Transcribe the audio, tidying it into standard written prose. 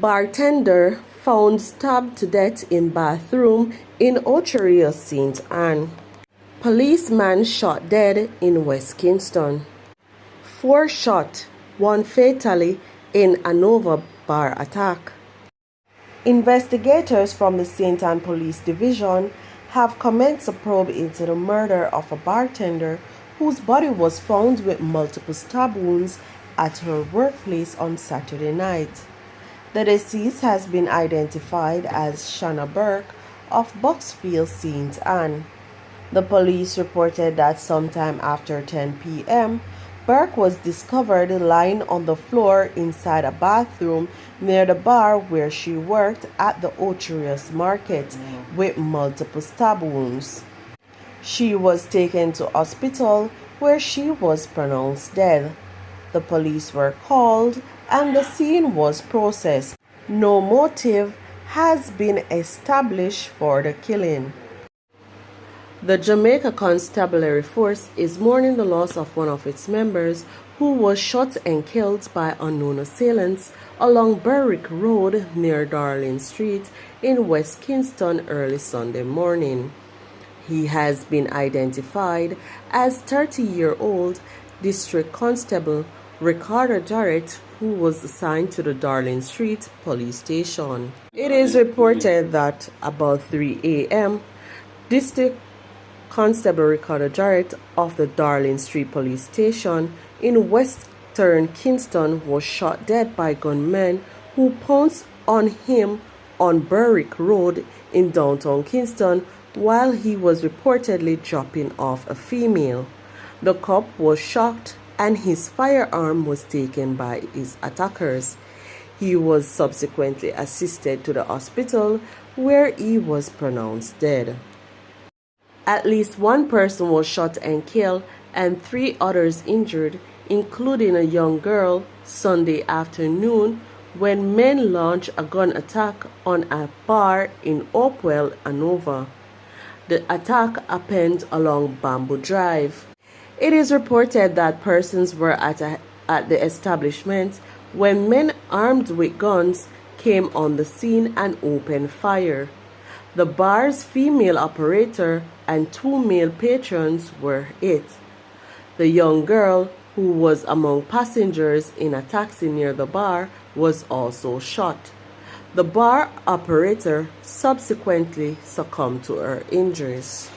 Bartender found stabbed to death in bathroom in Ocheria, St. Anne. Policeman shot dead in West Kingston. 4 shot, 1 fatally in Anova bar attack. Investigators from the St. Anne Police Division have commenced a probe into the murder of a bartender whose body was found with multiple stab wounds at her workplace on Saturday night. The deceased has been identified as Shanna Burke of Boxfield, St. Anne. The police reported that sometime after 10 p.m., Burke was discovered lying on the floor inside a bathroom near the bar where she worked at the Ocherius Market with multiple stab wounds. She was taken to hospital where she was pronounced dead. The police were called and the scene was processed. No motive has been established for the killing. The Jamaica Constabulary Force is mourning the loss of one of its members who was shot and killed by unknown assailants along Berwick Road near Darling Street in West Kingston early Sunday morning. He has been identified as 30-year-old District Constable Ricardo Jarrett, who was assigned to the Darling Street Police Station. It is reported that about 3 a.m., District Constable Ricardo Jarrett of the Darling Street Police Station in Western Kingston was shot dead by gunmen who pounced on him on Berwick Road in downtown Kingston while he was reportedly dropping off a female. The cop was shocked and his firearm was taken by his attackers. He was subsequently assisted to the hospital where he was pronounced dead. At least 1 person was shot and killed and 3 others injured, including a young girl, Sunday afternoon when men launched a gun attack on a bar in Hopewell, Anova. The attack happened along Bamboo Drive. It is reported that persons were at the establishment when men armed with guns came on the scene and opened fire. The bar's female operator and 2 male patrons were hit. The young girl, who was among passengers in a taxi near the bar, was also shot. The bar operator subsequently succumbed to her injuries.